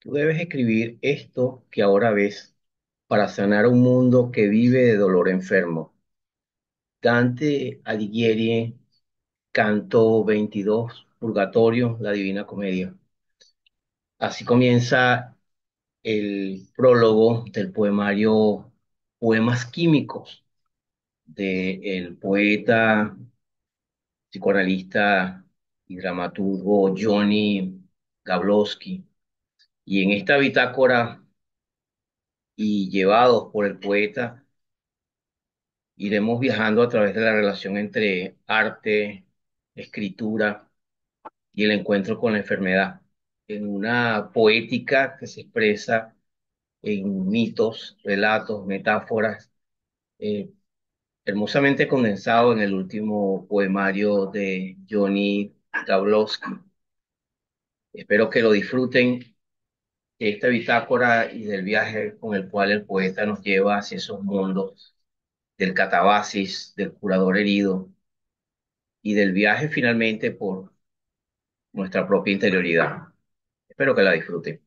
Tú debes escribir esto que ahora ves para sanar un mundo que vive de dolor enfermo. Dante Alighieri cantó 22 Purgatorio, la Divina Comedia. Así comienza el prólogo del poemario Poemas Químicos del poeta, psicoanalista y dramaturgo Johnny Gablowski. Y en esta bitácora y llevados por el poeta, iremos viajando a través de la relación entre arte, escritura y el encuentro con la enfermedad, en una poética que se expresa en mitos, relatos, metáforas, eh, hermosamente condensado en el último poemario de Johnny Dablowski. Espero que lo disfruten de esta bitácora y del viaje con el cual el poeta nos lleva hacia esos mundos del catabasis, del curador herido y del viaje finalmente por nuestra propia interioridad. Espero que la disfruten.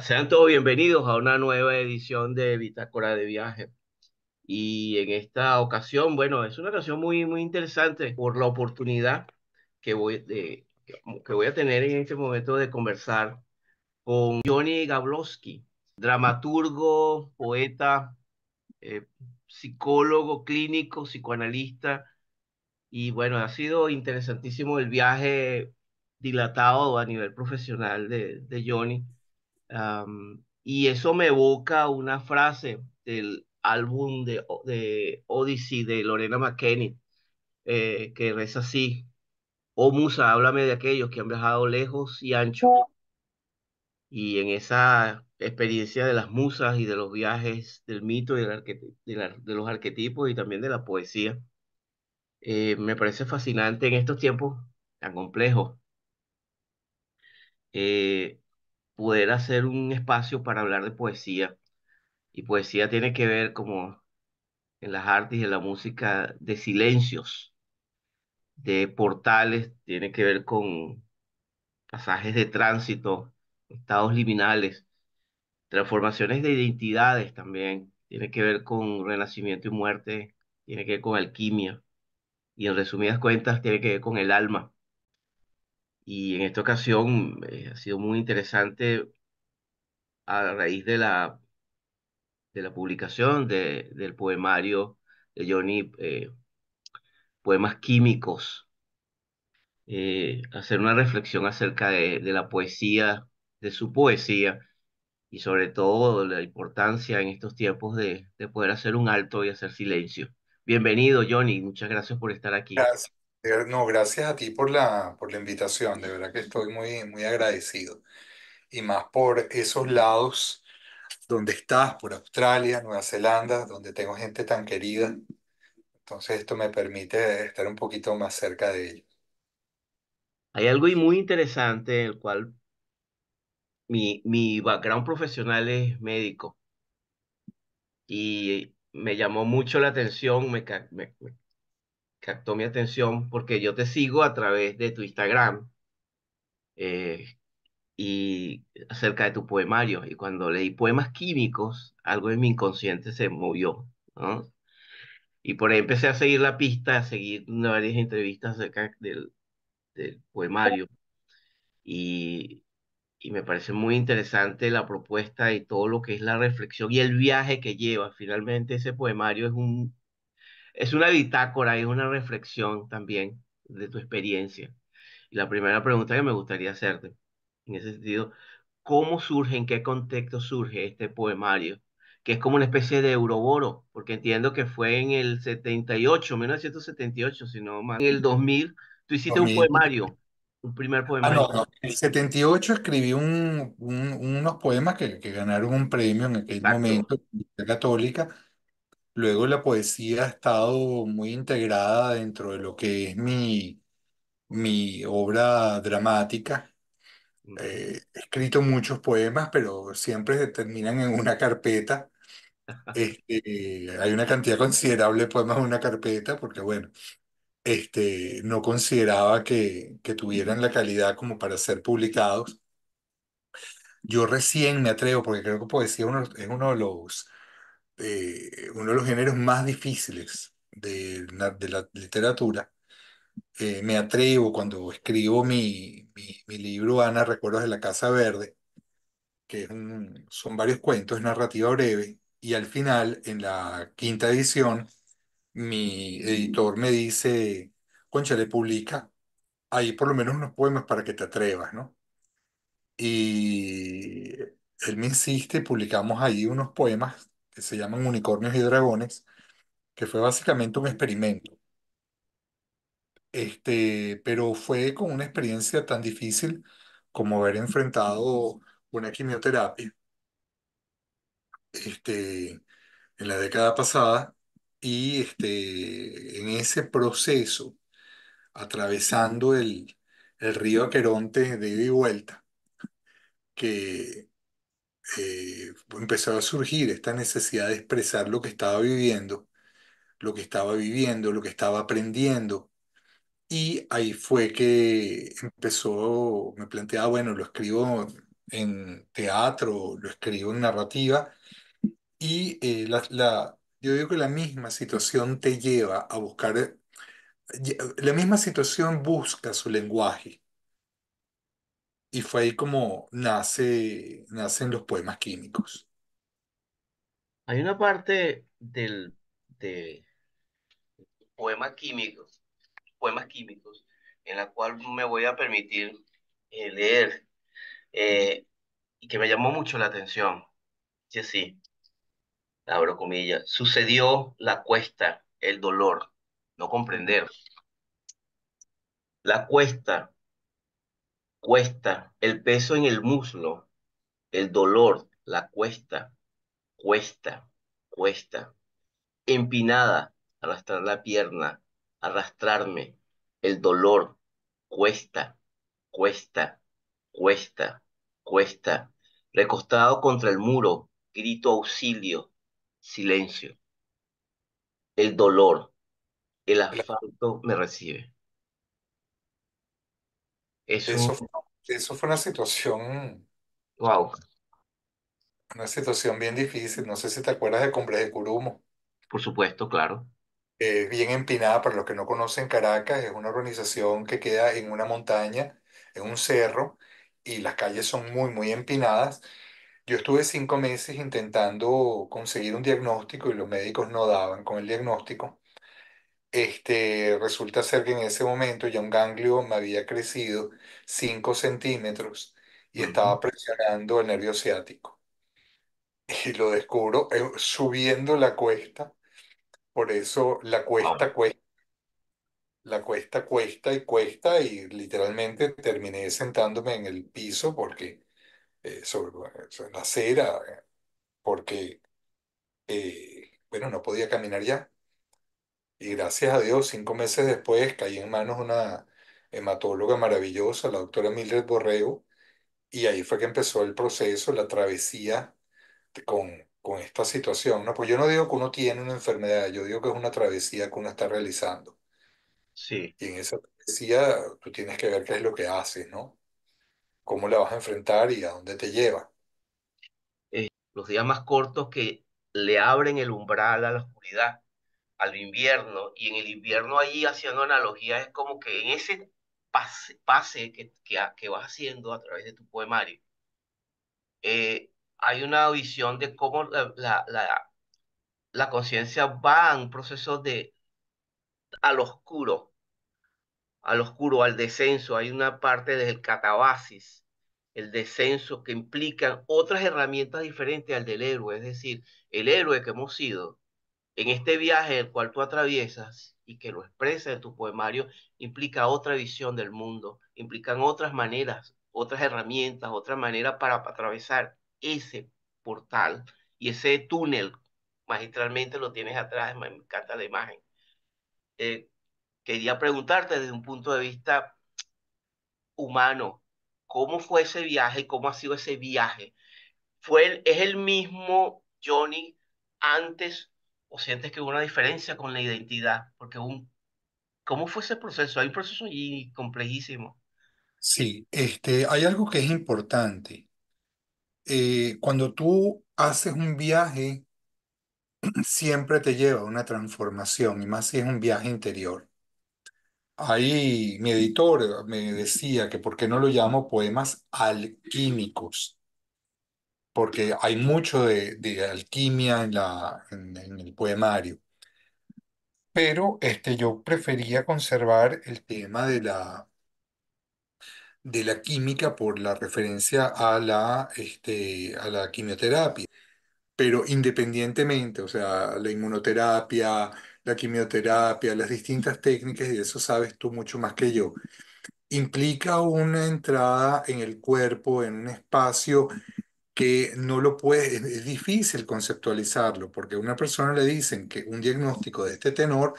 Sean todos bienvenidos a una nueva edición de Bitácora de Viaje. Y en esta ocasión, bueno, es una ocasión muy interesante por la oportunidad que voy a tener en este momento de conversar con Johnny Gablowski, dramaturgo, poeta, eh, psicólogo clínico, psicoanalista. Y bueno, ha sido interesantísimo el viaje dilatado a nivel profesional de Johnny. Y eso me evoca una frase del álbum de Odyssey de Lorena McKennitt, que reza así: Oh musa, háblame de aquellos que han viajado lejos y ancho. Y en esa experiencia de las musas y de los viajes, del mito y de los arquetipos y también de la poesía, me parece fascinante en estos tiempos tan complejos, eh, poder hacer un espacio para hablar de poesía. Y poesía tiene que ver, como en las artes y en la música, de silencios, de portales, tiene que ver con pasajes de tránsito, estados liminales, transformaciones de identidades también, tiene que ver con renacimiento y muerte, tiene que ver con alquimia, y en resumidas cuentas tiene que ver con el alma. Y en esta ocasión ha sido muy interesante a raíz de la publicación del poemario de Johnny, Poemas Químicos, hacer una reflexión acerca de la poesía, de su poesía y sobre todo la importancia en estos tiempos de poder hacer un alto y hacer silencio. Bienvenido, Johnny, muchas gracias por estar aquí. Gracias. No, gracias a ti por la invitación, de verdad que estoy muy agradecido. Y más por esos lados donde estás, por Australia, Nueva Zelanda, donde tengo gente tan querida. Entonces esto me permite estar un poquito más cerca de ellos. Hay algo muy interesante en el cual mi background profesional es médico y me llamó mucho la atención, me captó mi atención porque yo te sigo a través de tu Instagram, eh, y acerca de tu poemario. Y cuando leí Poemas Químicos, algo en mi inconsciente se movió, ¿no? Y por ahí empecé a seguir la pista, a seguir varias entrevistas acerca del poemario. Y, y me parece muy interesante la propuesta y todo lo que es la reflexión y el viaje que lleva. Finalmente, ese poemario es una bitácora, es una reflexión también de tu experiencia. Y la primera pregunta que me gustaría hacerte, en ese sentido, ¿cómo surge, en qué contexto surge este poemario? Que es como una especie de Euroboro, porque entiendo que fue en el 78, 1978, si no más. En el 2000, tú hiciste un 2000. poemario, un primer No, poemario. no. En el 78 escribí unos poemas que ganaron un premio en aquel Exacto. momento en la Universidad Católica. Luego la poesía ha estado muy integrada dentro de lo que es mi obra dramática. Ujú. He escrito muchos poemas, pero siempre se terminan en una carpeta Hay una cantidad considerable de poemas en una carpeta, porque bueno, no consideraba que tuvieran la calidad como para ser publicados. Yo recién me atrevo, porque creo que poesía es uno de los géneros más difíciles de la literatura. Me atrevo cuando escribo mi libro Ana, Recuerdos de la Casa Verde, que son varios cuentos, es narrativa breve, y al final, en la quinta edición, mi editor me dice, concha, le publica ahí por lo menos unos poemas para que te atrevas, ¿no? Y él me insiste, publicamos ahí unos poemas que se llaman Unicornios y Dragones, que fue básicamente un experimento. Pero fue con una experiencia tan difícil como haber enfrentado una quimioterapia, este, en la década pasada, y en ese proceso, atravesando el río Aqueronte de ida y vuelta, que empezó a surgir esta necesidad de expresar lo que estaba viviendo, lo que estaba viviendo, lo que estaba aprendiendo. Y ahí fue que empezó, me planteaba, bueno, lo escribo en teatro, lo escribo en narrativa, y yo digo que la misma situación te lleva a buscar, la misma situación busca su lenguaje, y fue ahí como nacen los poemas químicos. Hay una parte de poemas químicos, en la cual me voy a permitir leer eh, y que me llamó mucho la atención. Sí, sí, abro comillas. Sucedió la cuesta, el dolor, no comprender. La cuesta, cuesta, el peso en el muslo, el dolor, la cuesta, cuesta, cuesta. Empinada, arrastrar la pierna, arrastrarme, el dolor, cuesta, cuesta, cuesta, cuesta. Recostado contra el muro, grito auxilio, silencio. El dolor, el La- asfalto me recibe. Es un, Eso, eso fue wow, una situación bien difícil. No sé si te acuerdas de Cumbres de Curumo. por supuesto, claro. Bien empinada, para los que no conocen Caracas, es una organización que queda en una montaña, en un cerro, y las calles son muy, muy empinadas. Yo estuve 5 meses intentando conseguir un diagnóstico y los médicos no daban con el diagnóstico. Resulta ser que en ese momento ya un ganglio me había crecido 5 centímetros y Ujú. estaba presionando el nervio ciático. Y lo descubro subiendo la cuesta, por eso Wow. la cuesta cuesta y cuesta, y literalmente terminé sentándome en el piso porque, sobre la acera, porque, bueno, no podía caminar ya. Y gracias a Dios, 5 meses después caí en manos de una hematóloga maravillosa, la doctora Mildred Borrego, y ahí fue que empezó el proceso, la travesía con esta situación, ¿no? Pues yo no digo que uno tiene una enfermedad, yo digo que es una travesía que uno está realizando. Sí. Y en esa travesía tú tienes que ver qué es lo que haces, ¿no? Cómo la vas a enfrentar y a dónde te lleva. Los días más cortos que le abren el umbral a la oscuridad, al invierno, y en el invierno allí haciendo analogía es como que en ese pase que vas haciendo a través de tu poemario, hay una visión de cómo la conciencia va a un proceso de al oscuro, al oscuro, al descenso. Hay una parte del catabasis, el descenso, que implican otras herramientas diferentes al del héroe, es decir, el héroe que hemos sido en este viaje el cual tú atraviesas y que lo expresa en tu poemario, implica otra visión del mundo, implican otras maneras, otras herramientas, otra manera para atravesar ese portal y ese túnel. Magistralmente lo tienes atrás, me encanta la imagen. Eh, Quería preguntarte desde un punto de vista humano, ¿cómo fue ese viaje y cómo ha sido ese viaje? Es el mismo Johnny antes o sientes que hubo una diferencia con la identidad? Porque ¿cómo fue ese proceso? Hay un proceso allí complejísimo. Sí, hay algo que es importante. Cuando tú haces un viaje, siempre te lleva a una transformación, y más si es un viaje interior. Ahí mi editor me decía que por qué no lo llamo poemas alquímicos, porque hay mucho de alquimia en el poemario. Pero yo prefería conservar el tema de la química por la referencia a la quimioterapia. Pero independientemente, o sea, la inmunoterapia, la quimioterapia, las distintas técnicas, y eso sabes tú mucho más que yo, implica una entrada en el cuerpo, en un espacio que no lo puede, es difícil conceptualizarlo, porque a una persona le dicen que un diagnóstico de este tenor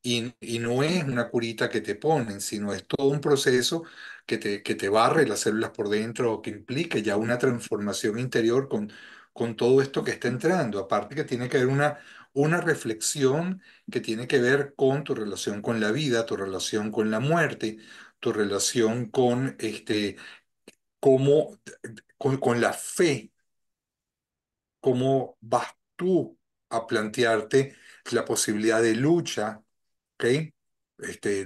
y no es una curita que te ponen, sino es todo un proceso que te barre las células por dentro, que implique ya una transformación interior con todo esto que está entrando. Aparte que tiene que haber una reflexión que tiene que ver con tu relación con la vida, tu relación con la muerte, tu relación con, cómo, con la fe, cómo vas tú a plantearte la posibilidad de lucha, ¿ok?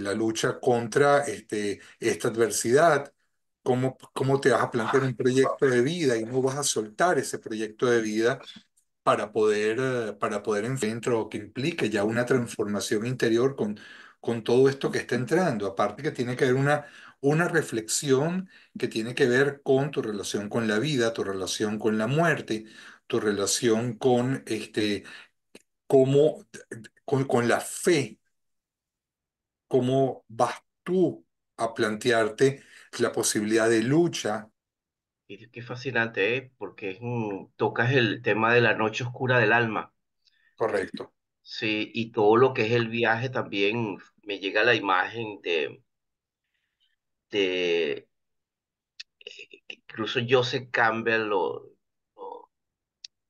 La lucha contra esta adversidad, cómo te vas a plantear un proyecto de vida y no vas a soltar ese proyecto de vida para poder dentro que implique ya una transformación interior con todo esto que está entrando. Aparte que tiene que haber una reflexión que tiene que ver con tu relación con la vida, tu relación con la muerte, tu relación con, cómo, con la fe, cómo vas tú a plantearte la posibilidad de lucha. Y qué fascinante, ¿eh? Porque tocas el tema de la noche oscura del alma. Correcto. Sí, y todo lo que es el viaje también me llega la imagen de que incluso Joseph Campbell lo,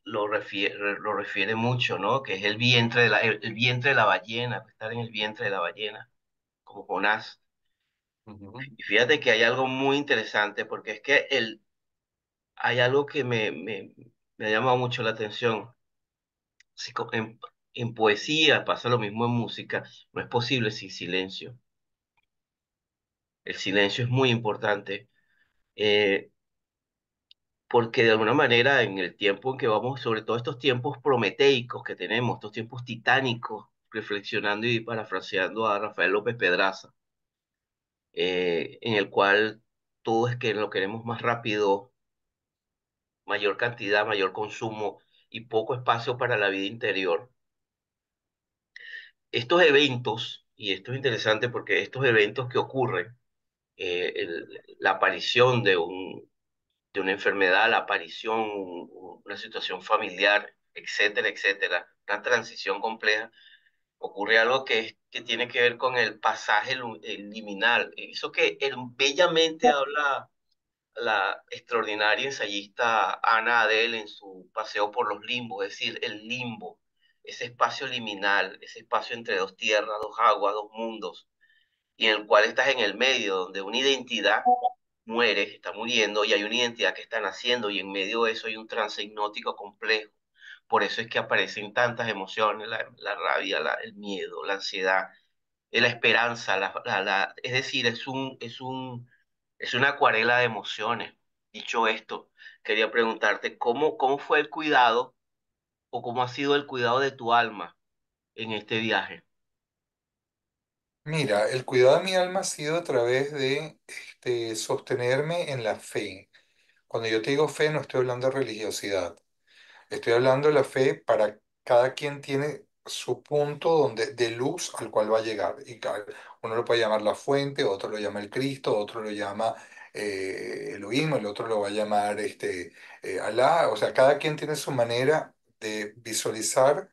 lo refiere mucho, ¿no? Que es el vientre de el vientre de la ballena, estar en el vientre de la ballena, como Jonás. Ujú. Y fíjate que hay algo muy interesante, porque es que hay algo que me ha llamado mucho la atención. Si en poesía pasa lo mismo en música, no es posible sin silencio. El silencio es muy importante, eh, porque de alguna manera en el tiempo en que vamos, sobre todo estos tiempos prometeicos que tenemos, estos tiempos titánicos, reflexionando y parafraseando a Rafael López Pedraza, en el cual todo es que lo queremos más rápido, mayor cantidad, mayor consumo y poco espacio para la vida interior. Estos eventos, y esto es interesante porque estos eventos que ocurren, la aparición de una enfermedad, la aparición, una situación familiar, etcétera, etcétera, una transición compleja, ocurre algo que tiene que ver con el pasaje el liminal. Eso que bellamente habla la extraordinaria ensayista Ana Adele en su paseo por los limbos, es decir, el limbo, ese espacio liminal, ese espacio entre dos tierras, dos aguas, dos mundos, y en el cual estás en el medio, donde una identidad muere, está muriendo, y hay una identidad que está naciendo, y en medio de eso hay un trance hipnótico complejo. Por eso es que aparecen tantas emociones, la rabia, el miedo, la ansiedad, la esperanza, es decir, es una acuarela de emociones. Dicho esto, quería preguntarte, ¿cómo fue el cuidado o cómo ha sido el cuidado de tu alma en este viaje? Mira, el cuidado de mi alma ha sido a través de sostenerme en la fe. Cuando yo te digo fe, no estoy hablando de religiosidad. Estoy hablando de la fe para cada quien tiene su punto de luz al cual va a llegar. Uno lo puede llamar la fuente, otro lo llama el Cristo, otro lo llama Elohim, el otro lo va a llamar Alá. O sea, cada quien tiene su manera de visualizar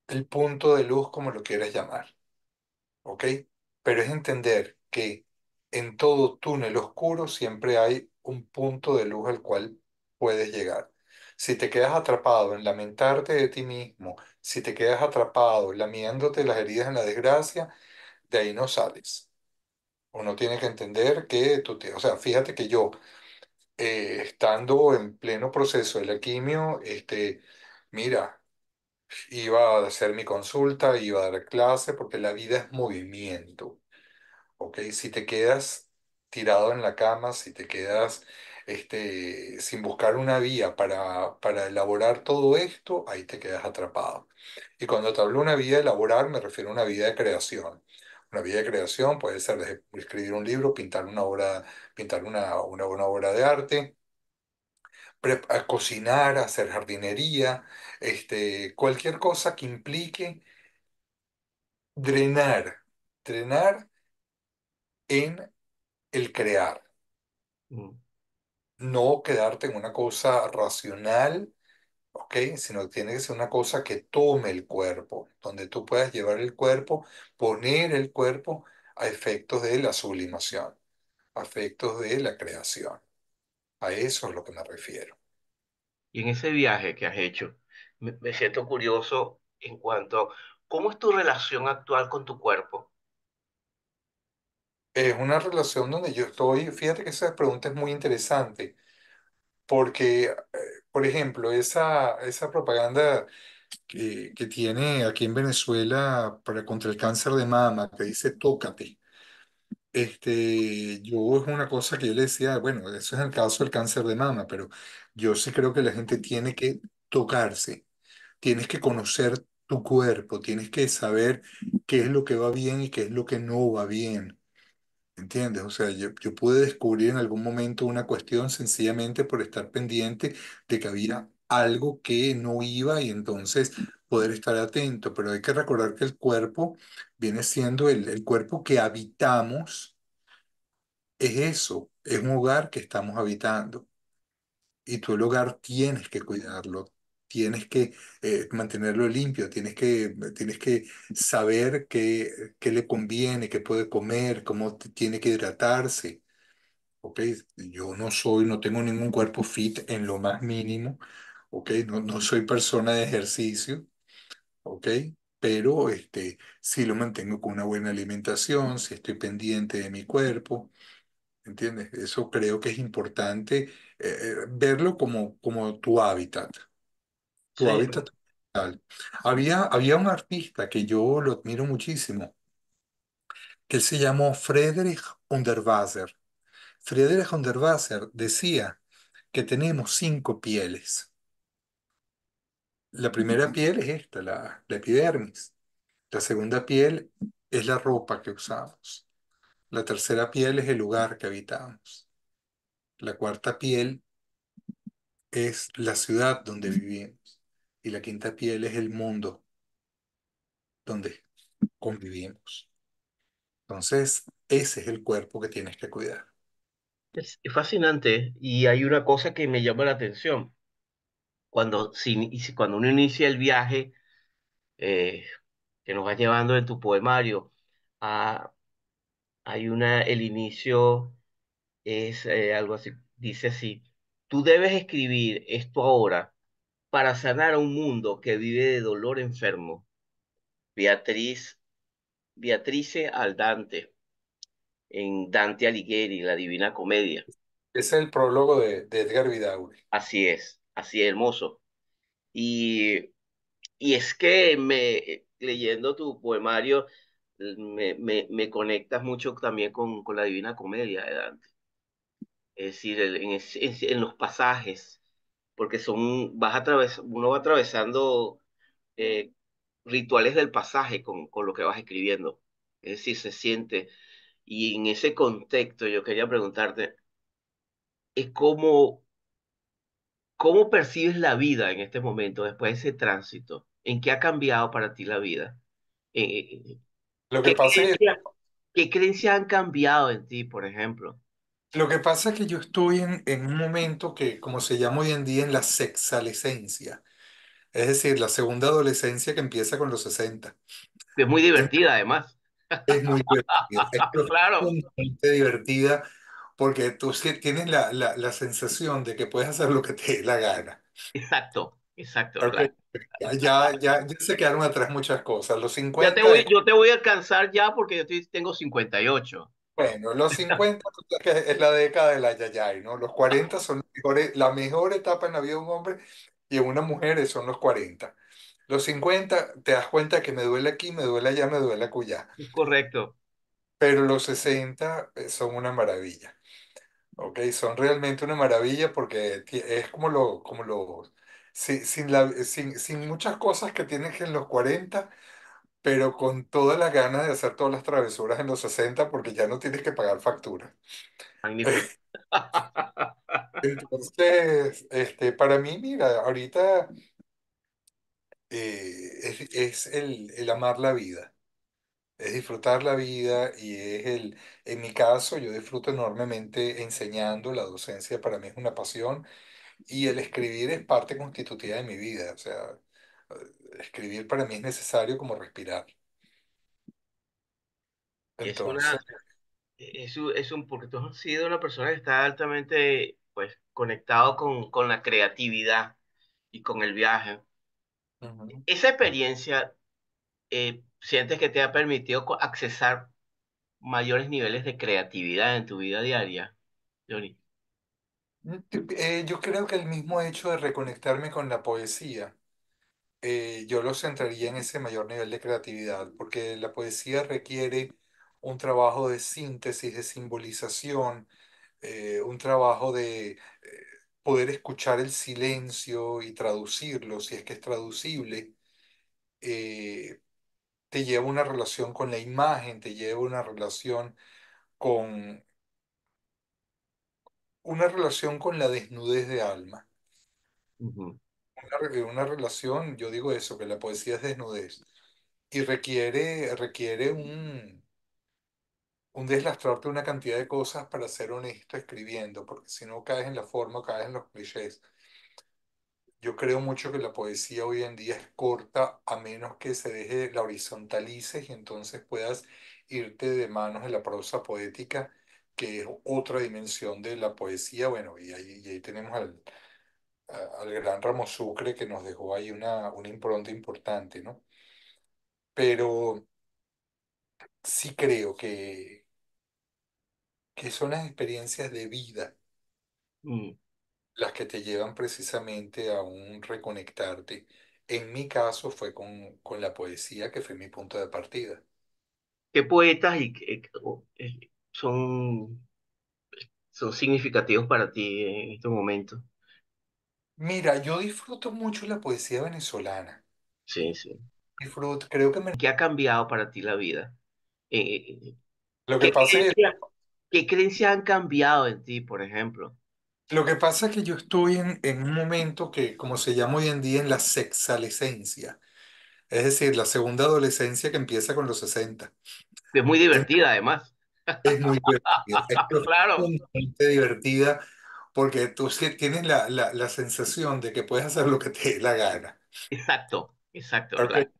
el punto de luz como lo quieras llamar. ¿Ok? Pero es entender que en todo túnel oscuro siempre hay un punto de luz al cual puedes llegar. Si te quedas atrapado en lamentarte de ti mismo, si te quedas atrapado lamiéndote las heridas en la desgracia, de ahí no sales. Uno tiene que entender que o sea, fíjate que yo, estando en pleno proceso de la quimio, mira, iba a hacer mi consulta, iba a dar clase, porque la vida es movimiento. ¿Ok? Si te quedas tirado en la cama, si te quedas sin buscar una vía para elaborar todo esto, ahí te quedas atrapado. Y cuando te hablo de una vía de elaborar, me refiero a una vida de creación. Una vida de creación puede ser desde escribir un libro, pintar una obra, pintar una obra de arte, a cocinar, hacer jardinería, cualquier cosa que implique drenar, drenar en el crear. Mm. No quedarte en una cosa racional, ¿ok? Sino que tiene que ser una cosa que tome el cuerpo, donde tú puedas llevar el cuerpo, poner el cuerpo a efectos de la sublimación, a efectos de la creación. A eso es lo que me refiero. Y en ese viaje que has hecho, me siento curioso en cuanto a cómo es tu relación actual con tu cuerpo. Es una relación donde yo estoy, fíjate que esa pregunta es muy interesante, porque, por ejemplo, esa propaganda que tiene aquí en Venezuela contra el cáncer de mama, que dice tócate. Yo es una cosa que yo le decía, bueno, eso es el caso del cáncer de mama, pero yo sí creo que la gente tiene que tocarse, tienes que conocer tu cuerpo, tienes que saber qué es lo que va bien y qué es lo que no va bien. ¿Entiendes? O sea, yo pude descubrir en algún momento una cuestión sencillamente por estar pendiente de que había algo que no iba y entonces poder estar atento. Pero hay que recordar que el cuerpo viene siendo el cuerpo que habitamos, es eso, es un hogar que estamos habitando. Y tú el hogar tienes que cuidarlo, tienes que mantenerlo limpio, tienes que saber qué le conviene, qué puede comer, cómo tiene que hidratarse. ¿Ok? Yo no tengo ningún cuerpo fit en lo más mínimo, ¿ok? No soy persona de ejercicio, ¿ok? Pero sí lo mantengo con una buena alimentación, si estoy pendiente de mi cuerpo, ¿entiendes? Eso creo que es importante, verlo como tu Sí, hábitat mental. Había un artista que yo lo admiro muchísimo, que él se llamó Friedrich Unterwasser. Friedrich Unterwasser decía que tenemos 5 pieles. La primera piel es esta, la epidermis. La segunda piel es la ropa que usamos. La tercera piel es el lugar que habitamos. La cuarta piel es la ciudad donde vivimos. Y la quinta piel es el mundo donde convivimos. Entonces, ese es el cuerpo que tienes que cuidar. es fascinante y hay una cosa que me llama la atención. Cuando uno inicia el viaje eh, que nos va llevando en tu poemario, a, el inicio es algo así, dice así, tú debes escribir esto ahora para sanar a un mundo que vive de dolor enfermo. Beatriz, Beatrice Aldante, en Dante Alighieri, La Divina Comedia. Ese es el prólogo de Edgar Vidaurri. Así es, hermoso. Y, y es que leyendo tu poemario, me conectas mucho también con la Divina Comedia de Dante. Es decir, en los pasajes, porque uno va atravesando eh, rituales del pasaje con lo que vas escribiendo. Es decir, se siente. Y en ese contexto yo quería preguntarte, es cómo percibes la vida en este momento, después de ese tránsito. ¿En qué ha cambiado para ti la vida? Eh, Lo que ¿Qué pasa es que, creencias, qué creencias han cambiado en ti, por ejemplo? lo que pasa es que yo estoy en un momento que, como se llama hoy en día, en la sexalescencia. Es decir, la segunda adolescencia que empieza con los 60. Es muy divertida, además. Es muy divertida, es Claro. profundamente divertida porque tú sí tienes la sensación de que puedes hacer lo que te dé la gana. Exacto, exacto, Ok, claro. ya se quedaron atrás muchas cosas. Los 50 Yo te voy a alcanzar ya porque tengo 58. bueno, los 50 tú sabes que es la década de la yayay, ¿no? Los 40 son la mejor etapa en la vida de un hombre y en una mujer son los 40. Los 50 te das cuenta que me duele aquí, me duele allá, me duele acullá. Es correcto. Pero los 60 son una maravilla, ¿ok? Son realmente una maravilla porque es sin muchas cosas que tienes en los 40, pero con todas las ganas de hacer todas las travesuras en los 60 porque ya no tienes que pagar factura. Magnífico. Entonces, para mí, mira, ahorita es el amar la vida, es disfrutar la vida y en mi caso, yo disfruto enormemente enseñando, la docencia para mí es una pasión y el escribir es parte constitutiva de mi vida, o sea, escribir para mí es necesario como respirar. Es Entonces, una, porque tú has sido una persona que está altamente, pues, conectado con la creatividad y con el viaje. ujú. Esa experiencia, ¿sientes que te ha permitido accesar mayores niveles de creatividad en tu vida diaria, Johnny? Yo creo que el mismo hecho de reconectarme con la poesía, yo lo centraría en ese mayor nivel de creatividad, porque la poesía requiere un trabajo de síntesis, de simbolización, un trabajo de poder escuchar el silencio y traducirlo, si es que es traducible. eh, Te lleva una relación con la imagen, te lleva con una relación con la desnudez de alma. Ujú. Una relación, yo digo eso, que la poesía es desnudez y requiere un deslastrarte una cantidad de cosas para ser honesto escribiendo, porque si no caes en la forma, caes en los clichés. Yo creo mucho que la poesía hoy en día es corta a menos que se deje, la horizontalices y entonces puedas irte de manos de la prosa poética, que es otra dimensión de la poesía. Bueno, y ahí tenemos al gran Ramos Sucre que nos dejó ahí una impronta importante, ¿no? Pero sí creo que son las experiencias de vida Mm. las que te llevan precisamente a un reconectarte. En mi caso fue con la poesía, que fue mi punto de partida. ¿Qué poetas son significativos para ti en estos momentos? Mira, yo disfruto mucho la poesía venezolana. Sí, sí. Creo que ¿Qué ha cambiado para ti la vida? Eh, lo que ¿qué pasa es que, creencias, qué creencias han cambiado en ti, por ejemplo? lo que pasa es que yo estoy en un momento que, como se llama hoy en día, en la sexalescencia, es decir, la segunda adolescencia que empieza con los 60. Es muy divertida, además. Es muy divertida, es Claro, profundamente divertida porque tú sí tienes la sensación de que puedes hacer lo que te dé la gana. exacto, exacto, Ok, claro.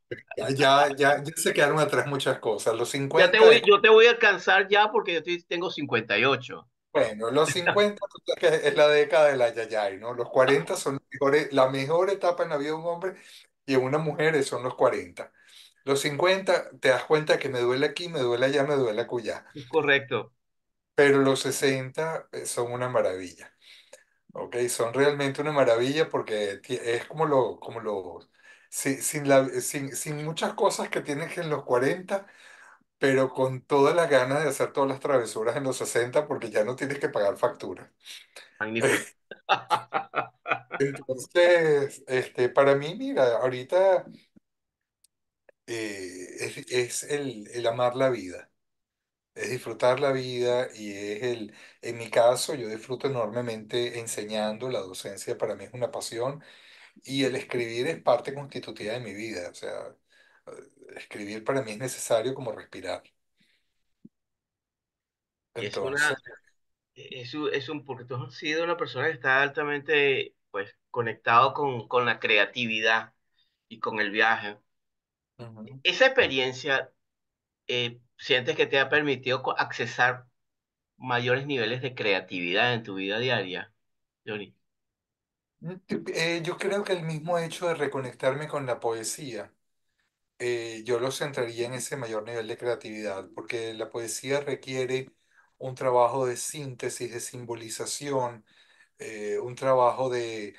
ya se quedaron atrás muchas cosas. Los 50 Yo te voy a alcanzar ya porque tengo 58. bueno, los 50 tú sabes que es la década de la yayay, ¿no? Los 40 son la mejor etapa en la vida de un hombre y en una mujer son los 40. Los 50 te das cuenta que me duele aquí, me duele allá, me duele acullá. Es correcto. Pero los 60 son una maravilla. Ok, son realmente una maravilla porque es sin muchas cosas que tienes en los 40, pero con todas las ganas de hacer todas las travesuras en los 60 porque ya no tienes que pagar factura. Magnífico. Entonces, para mí, mira, ahorita es el amar la vida, es disfrutar la vida y en mi caso, yo disfruto enormemente enseñando, la docencia para mí es una pasión. Y el escribir es parte constitutiva de mi vida, o sea, escribir para mí es necesario como respirar. Es Entonces, porque tú has sido una persona que está altamente, pues, conectado con la creatividad y con el viaje. ujú. Esa experiencia, ¿sientes que te ha permitido accesar mayores niveles de creatividad en tu vida diaria, Johnny? Yo creo que el mismo hecho de reconectarme con la poesía, yo lo centraría en ese mayor nivel de creatividad, porque la poesía requiere un trabajo de síntesis, de simbolización, un trabajo de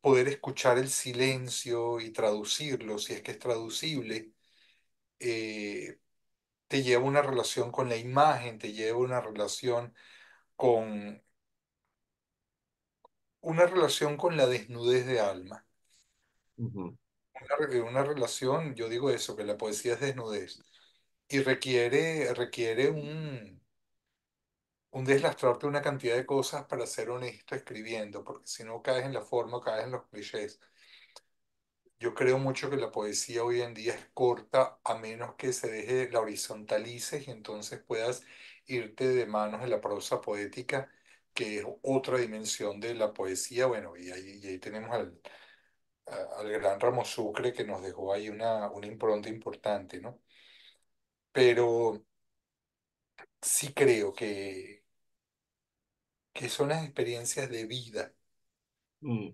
poder escuchar el silencio y traducirlo, si es que es traducible. eh, Te lleva una relación con la imagen, te lleva con una relación con la desnudez de alma. Ujú, Una relación, yo digo eso, que la poesía es desnudez y requiere un deslastrarte una cantidad de cosas para ser honesto escribiendo, porque si no caes en la forma, caes en los clichés. Yo creo mucho que la poesía hoy en día es corta a menos que se deje, la horizontalices y entonces puedas irte de manos de la prosa poética, que es otra dimensión de la poesía. Bueno, y ahí tenemos al gran Ramos Sucre que nos dejó ahí una impronta importante, ¿no? Pero sí creo que son las experiencias de vida mm.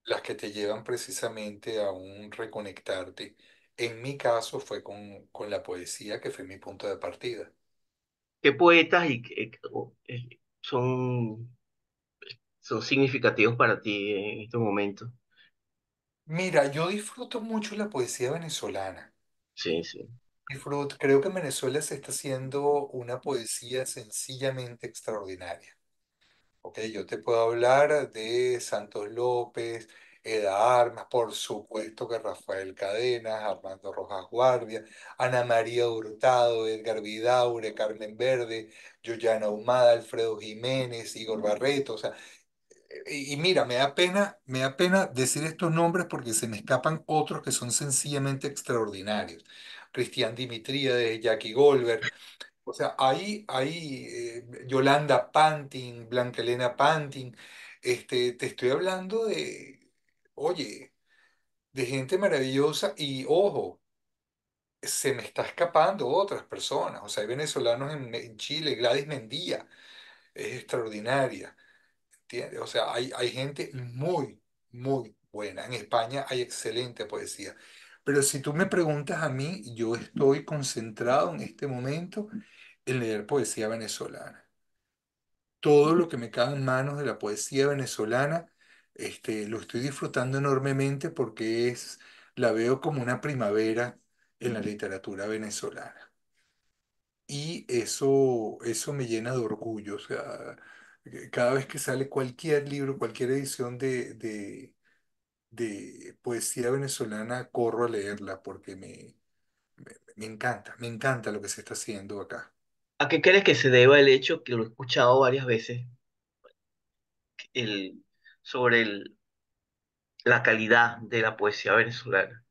las que te llevan precisamente a un reconectarte. En mi caso fue con la poesía, que fue mi punto de partida. ¿Qué poetas son significativos para ti en este momento? Mira, yo disfruto mucho la poesía venezolana. Sí, sí. Creo que en Venezuela se está haciendo una poesía sencillamente extraordinaria. Ok, yo te puedo hablar de Santos López, Eda Armas, por supuesto que Rafael Cadenas, Armando Rojas Guardia, Ana María Hurtado, Edgar Vidaure, Carmen Verde, Yoyana Humada, Alfredo Jiménez, Igor Barreto. O sea, y mira, me da pena decir estos nombres porque se me escapan otros que son sencillamente extraordinarios. Cristian Dimitríades, Jackie Goldberg. O sea, Yolanda Pantin, Blanca Elena Pantin, te estoy hablando oye, de gente maravillosa y ojo, se me está escapando otras personas. O sea, hay venezolanos en Chile, Gladys Mendía, es extraordinaria, ¿entiendes? O sea, hay gente muy, muy buena. En España hay excelente poesía. Pero si tú me preguntas a mí, yo estoy concentrado en este momento en leer poesía venezolana. Todo lo que me cae en manos de la poesía venezolana, lo estoy disfrutando enormemente porque la veo como una primavera en la literatura venezolana. Y eso me llena de orgullo. O sea, cada vez que sale cualquier libro, cualquier edición de poesía venezolana, corro a leerla porque me encanta lo que se está haciendo acá. ¿A qué crees que se deba el hecho, que lo he escuchado varias veces, el, sobre la calidad de la poesía venezolana?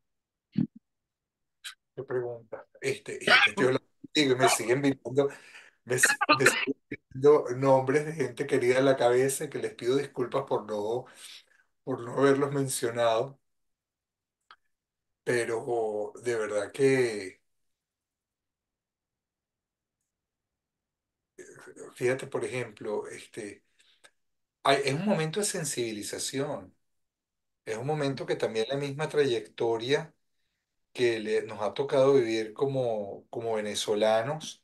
¿Qué pregunta? Y que estoy hablando contigo y me siguen viniendo, me siguen viniendo nombres de gente querida en la cabeza y que les pido disculpas por no haberlos mencionado, pero de verdad que, fíjate, por ejemplo, es un momento de sensibilización, es un momento que también la misma trayectoria que nos ha tocado vivir como venezolanos,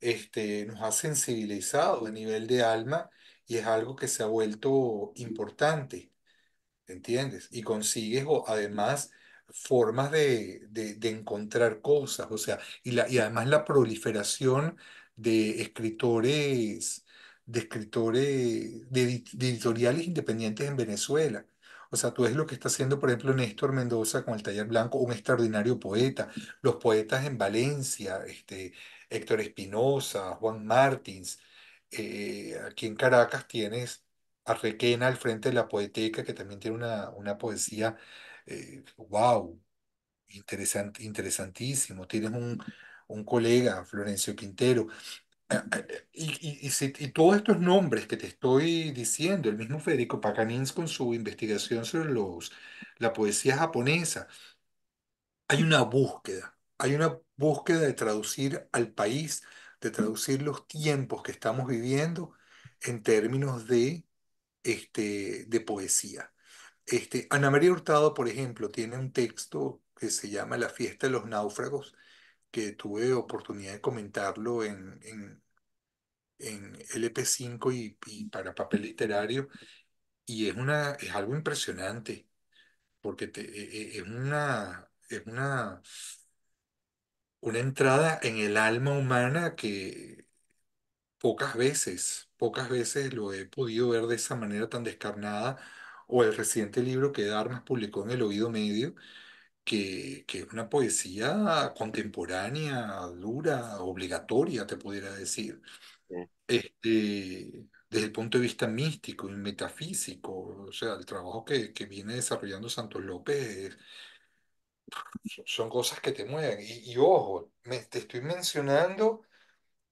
nos ha sensibilizado a nivel de alma y es algo que se ha vuelto importante. ¿Entiendes? Y consigues además formas de encontrar cosas, o sea, y además la proliferación de de editoriales independientes en Venezuela. O sea, tú ves lo que está haciendo, por ejemplo, Néstor Mendoza con el Taller Blanco, un extraordinario poeta, los poetas en Valencia, Héctor Espinosa, Juan Martins. Aquí en Caracas tienes a Requena al frente de la Poeteca, que también tiene una poesía, wow, interesantísimo. Tienes un colega, Florencio Quintero. Y todos estos nombres que te estoy diciendo, el mismo Federico Pacanins con su investigación sobre la poesía japonesa, hay una búsqueda de traducir al país, de traducir los tiempos que estamos viviendo en términos de poesía. Ana María Hurtado, por ejemplo, tiene un texto que se llama La fiesta de los náufragos, que tuve oportunidad de comentarlo en LP5 y para papel literario, y es algo impresionante, porque es una entrada en el alma humana que pocas veces lo he podido ver de esa manera tan descarnada, o el reciente libro que Darmas publicó en El Oído Medio, que es una poesía contemporánea, dura, obligatoria, te pudiera decir, Eh, desde el punto de vista místico y metafísico. O sea, el trabajo que viene desarrollando Santos López son cosas que te mueven. Y ojo, te estoy mencionando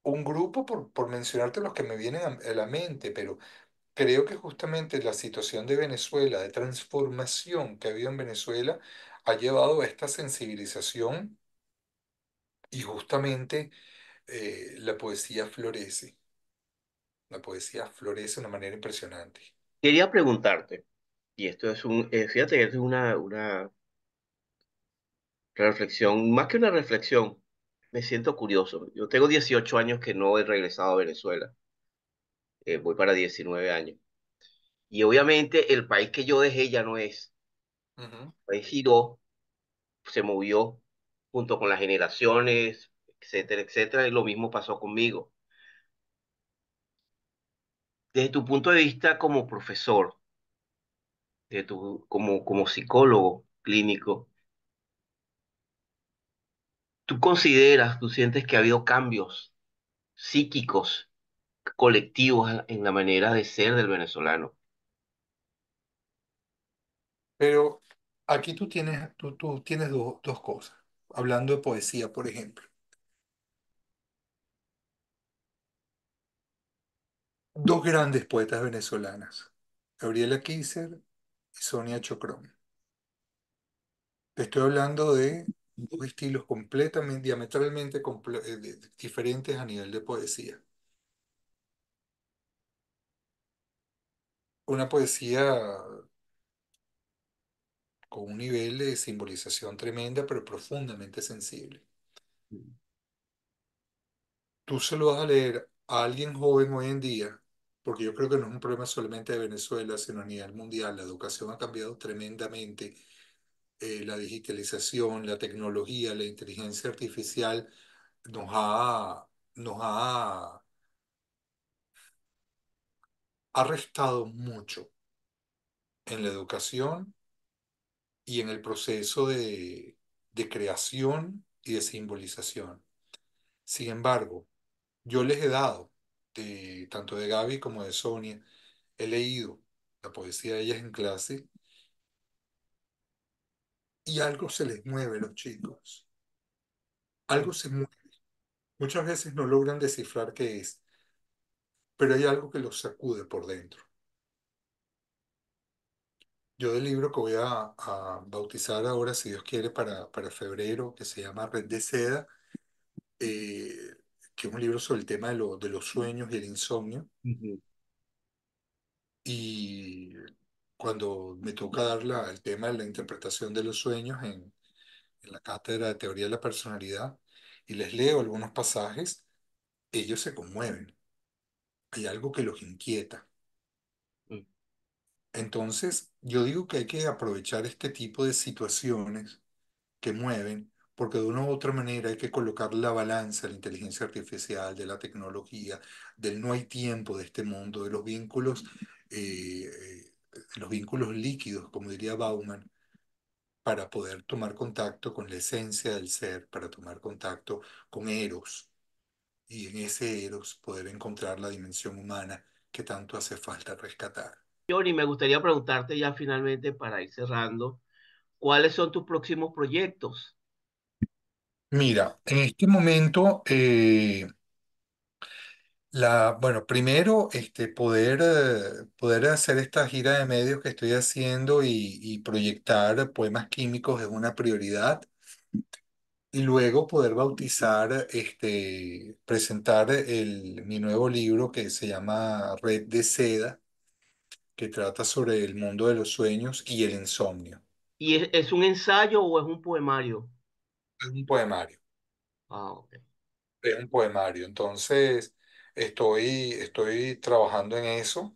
un grupo por mencionarte los que me vienen a la mente, pero creo que justamente la situación de Venezuela, de transformación que ha habido en Venezuela, ha llevado a esta sensibilización, y justamente la poesía florece de una manera impresionante. Quería preguntarte, y esto es fíjate que esto es una reflexión, más que una reflexión, me siento curioso. Yo tengo 18 años que no he regresado a Venezuela, voy para 19 años. Y obviamente el país que yo dejé ya no es. Ujú. El país giró, se movió junto con las generaciones, etcétera, etcétera, y lo mismo pasó conmigo. Desde tu punto de vista como profesor, como psicólogo clínico, tú sientes que ha habido cambios psíquicos, colectivos en la manera de ser del venezolano? Pero aquí tú tienes dos cosas. Hablando de poesía, por ejemplo. Dos grandes poetas venezolanas, Gabriela Kícer y Sonia Chocrón. Te estoy hablando de dos estilos completamente, diametralmente diferentes a nivel de poesía. Una poesía con un nivel de simbolización tremenda, pero profundamente sensible. Tú se lo vas a leer a alguien joven hoy en día, porque yo creo que no es un problema solamente de Venezuela, sino a nivel mundial. La educación ha cambiado tremendamente. La digitalización, la tecnología, la inteligencia artificial nos ha restado mucho en la educación y en el proceso de creación y de simbolización. Sin embargo, yo les he dado, tanto de Gaby como de Sonia, he leído la poesía de ellas en clase, y algo se les mueve a los chicos. Algo se mueve. Muchas veces no logran descifrar qué es, pero hay algo que los sacude por dentro. Yo del libro que voy a bautizar ahora, si Dios quiere, para febrero, que se llama Red de Seda, eh, que es un libro sobre el tema de los sueños y el insomnio. Ujú. Y cuando me toca dar el tema de la interpretación de los sueños en la cátedra de teoría de la personalidad, y les leo algunos pasajes, ellos se conmueven. Hay algo que los inquieta. Mm. Entonces, yo digo que hay que aprovechar este tipo de situaciones que mueven, porque de una u otra manera hay que colocar la balanza de la inteligencia artificial, de la tecnología, del no hay tiempo de este mundo, de los vínculos líquidos, como diría Bauman, para poder tomar contacto con la esencia del ser, para tomar contacto con Eros, y en ese Eros poder encontrar la dimensión humana que tanto hace falta rescatar. Johnny, me gustaría preguntarte ya finalmente para ir cerrando, ¿cuáles son tus próximos proyectos? Mira, en este momento, bueno, primero, poder hacer esta gira de medios que estoy haciendo y proyectar poemas químicos es una prioridad. Y luego poder bautizar, presentar mi nuevo libro que se llama Red de Seda, que trata sobre el mundo de los sueños y el insomnio. ¿Y es un ensayo o es un poemario? Es un poemario, Ah, ok. es un poemario. Entonces, estoy trabajando en eso,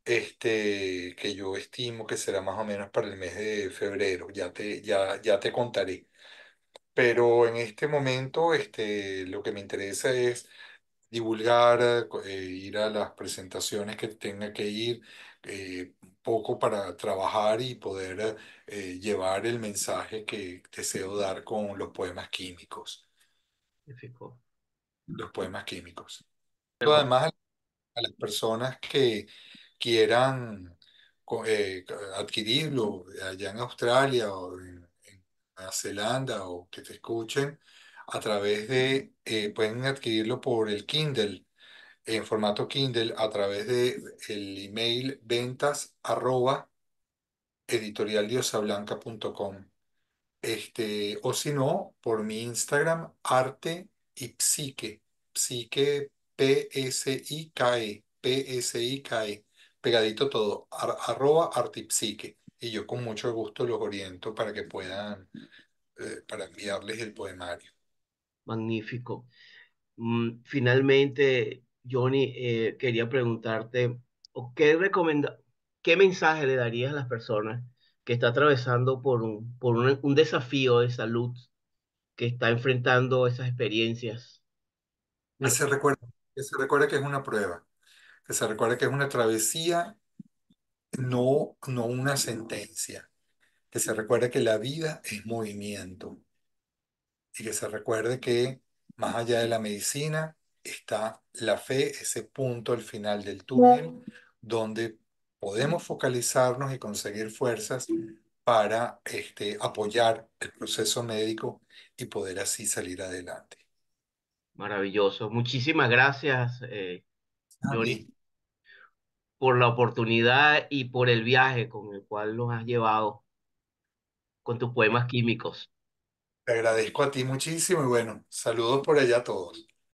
que yo estimo que será más o menos para el mes de febrero. Ya te contaré. Pero en este momento, lo que me interesa es divulgar, ir a las presentaciones que tenga que ir, un poco para trabajar y poder llevar el mensaje que deseo dar con los poemas químicos. Significó. Los poemas químicos. Mejor. Además, a las personas que quieran adquirirlo allá en Australia o en Nueva Zelanda o que te escuchen a través pueden adquirirlo por el Kindle, en formato Kindle, a través de el email ventas@editorialdiosablanca.com. O si no, por mi Instagram, arte y psique, psique, PSIKE, pegadito todo, arte y psique. Y yo con mucho gusto los oriento para que puedan, para enviarles el poemario. Magnífico. Finalmente, Johnny, quería preguntarte, ¿o qué mensaje le darías a las personas que está atravesando por un desafío de salud, que está enfrentando esas experiencias? Que Al- se recuerde, que se recuerde que es una prueba, que se recuerde que es una travesía, no una sentencia, que se recuerde que la vida es movimiento y que se recuerde que más allá de la medicina está la fe, ese punto al final del túnel, donde podemos focalizarnos y conseguir fuerzas para apoyar el proceso médico y poder así salir adelante. Maravilloso. Muchísimas gracias, A Johnny, ti, por la oportunidad y por el viaje con el cual nos has llevado con tus poemas químicos. te agradezco a ti muchísimo y bueno, saludos por allá a todos.